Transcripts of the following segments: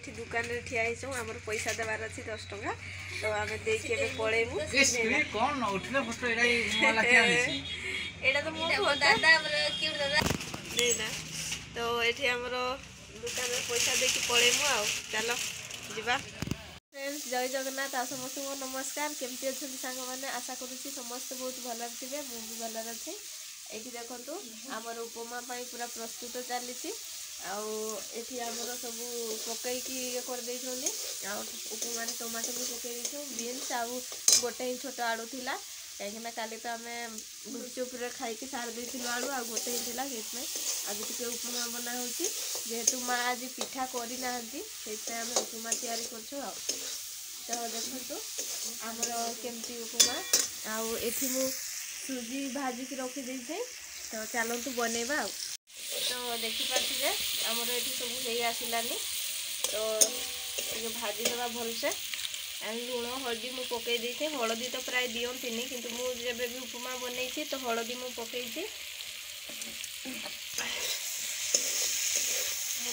ये दुकान रे ठिया हिचौ हमर पैसा देवार अछि 10 टका तो आमे देख के पळेमु कोन उठले फोटो एडा मला क्या दिसी एडा तो मो दादा क्यूट दादा देना तो एठी हमर दुकान रे पैसा देकी पळेमु आ चलो जिबा फ्रेंड्स जय जगन्नाथ आ समस्त को नमस्कार केमती अछन संग माने आशा करूची समस्त बहुत भलो थिबे मु भी भलो अछि एठी देखंतु हमर उपमा पई पूरा प्रस्तुत चलीची आठी आमर सब पकई कर दे उपमा टमाटो भी पकई देछो बीन्स आउ गोटे ही छोट आलू थिला कहीं काली तो आम गुपचुप खाई सार देलु आलू आ गोटे ही थिला सेमे आज टे उपमा बना होची जेहेतु माँ आज पिठा करना आम उपमा तैयारी करछु तो देखो आमर केमती उपमा आठी मु सुजी भाजिक रखी देछे तो चलतु बनैबा तो देखिपे आमर ये सब हो आसलानी तो ये भाजी देवा भलसे लुण हलदी मु पकई देते हलदी तो प्राय दियंतीनी किंतु मु जब भी उपमा बनई तो हलदी मु पकई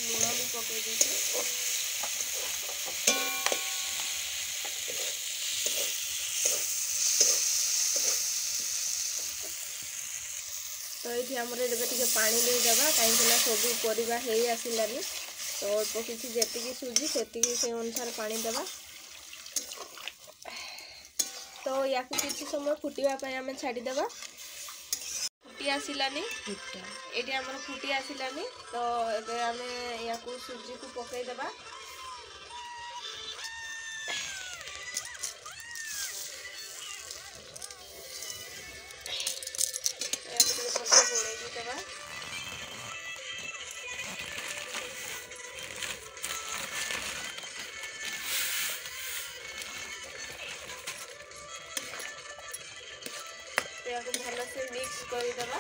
लुण भी पकई देते तो ये आमर टे पानी देदेबा कहीं सब परिवा हो आसलानी तो अल्प किसी जी सुजी से अनुसार पानी देवा तो या किसी समय फुटापी आम छाड़देवा फुटी आसलानी ये आम फुटी आसलानी तो ये आम या सुजी को पकईदेवा भल से मिक्स करदेवा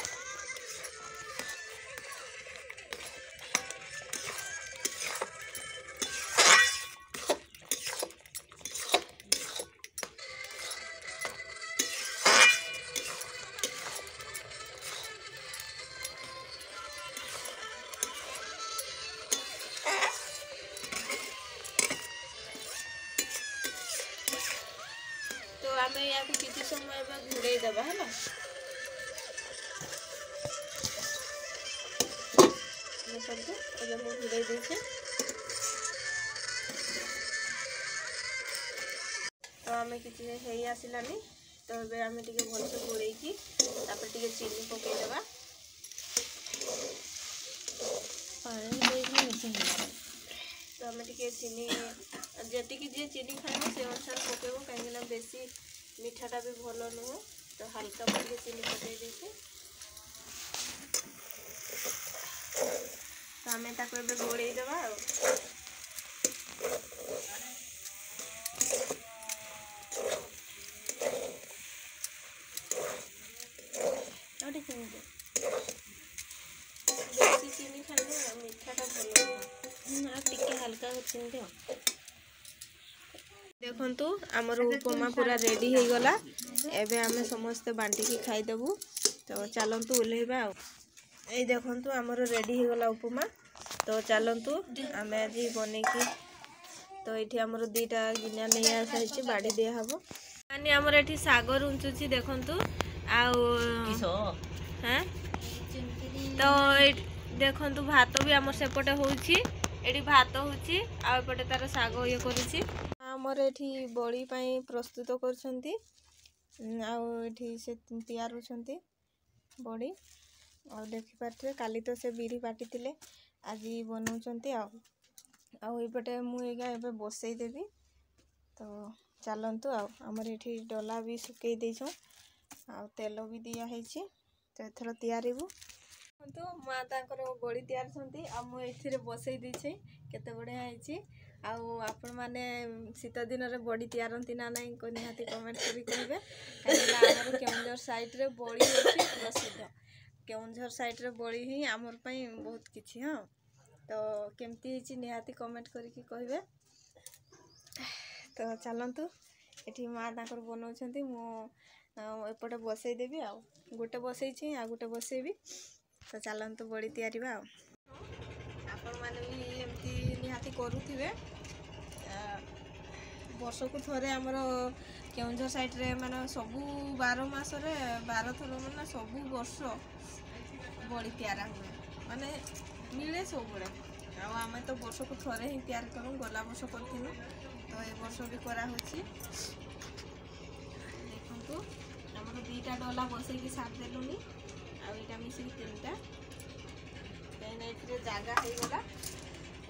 तो आम या किसी समय घोड़े देवा है घोड़े देखे तो आम कि आसलानी तो ये आम टे भलसे घोड़े टे चीनी पकईदेवा तो आम टे चीनी जी जी चीनी खाइब से अनुसार पकेब कहीं बेसी मीठाटा भी भल नुह तो हल्का मुझे चीनी पकई देते तो आम घोड़े देवा बेसी चीनी खाने मीठाटा भल टे हल्का चीनी दियो देखंतु आमर उपमा पूरा रेडी हो गला एबे आमे समस्त बांटिकी खाइदेबू तो चलतु ओल्हेबा ए देखंतु आमर रेडी हो गला उपमा तो चलतु आमे आज बनईकी तो ये आमर दीटा गिना नहीं आसाई बाड़ी दिया हम मानी आमर ये सागर रुंचुची देखंतु हाँ तो देखंतु भात भी आमर सेपटे होउची एठी भात होउची आ एपटे तार साग ये करूची आमर एठी बड़ी पाई प्रस्तुत करछंती आठी से तैयार होछंती बड़ी आ देखि पारथे काली तो से बिरी बाटी थिले आज बनाउछंती आउपटे मुझे एबे बसई देबी तो चलतु आमर एठी डला भी सुकई देछो आ तेल भी दिया है तो एथर तैयारीबू तो माँ तांकर बड़ी तैयार छंती आ मु एथिरे बसई देछे केते बढ़िया है आपण माने शीत दिन रे बड़ी तैयारंती ना नहीं को निहाती कमेंट करी कहबे आमर केउंझर साइड रे बड़ी होची प्रसिद्ध केउंझर साइड रे बड़ी ही आमर पई बहुत किछि हां तो केमती हिची निहाती कमेंट करी कहबे तो चलंतु एठी माँ तांकर बनाउछंती मु एपटे बसई देबी आ गोटे बसई छी आ गोटे बसईबी तो चलतु बड़ी तैयारी आपण माने भी एमती निहाती करूथिबे ବର୍ଷକୁ ଥରେ ଆମର କେଉଁଝର ସାଇଡ଼ରେ ମାନେ ସବୁ 12 ମାସରେ 12 ଥର ମାନେ ସବୁ ବର୍ଷ ବଳି ତିଆରା ହୁଏ, ମାନେ ମିଳେ ସବୁବେଳେ। ଆଉ ଆମେ ତ ବର୍ଷକୁ ଥରେ ହିଁ ତିଆରି କରୁ, ଗଲା ବର୍ଷ କରିଥିଲୁ, ତ ଏ ବର୍ଷ ବି କରାହେଉଛି। ଦେଖନ୍ତୁ ଆମର 2ଟା ଡଲା ବସେଇକି ସାରିଦେଲୁନି, ଆଉ ଏଇଟା ମିଶିକି 3ଟା, କାହିଁକିନା ଏଥିରେ ଜାଗା ହେଇଗଲା,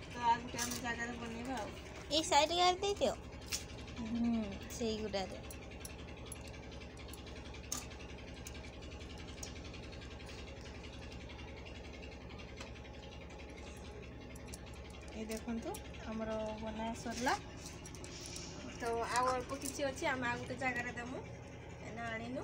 ତ ଆଉ ଗୋଟେ ଆମେ ଜାଗାରେ ବନେଇବା ଆଉ। এই সাইডে গাড়ি ଦେଇଦିଅ। ସେଇଗୁଡ଼ାରେ ये देखंतु हमर बना सरला, तो आ अल्प किछि अछि, हम आ गोटे जगह रे देमु एना आनिनु।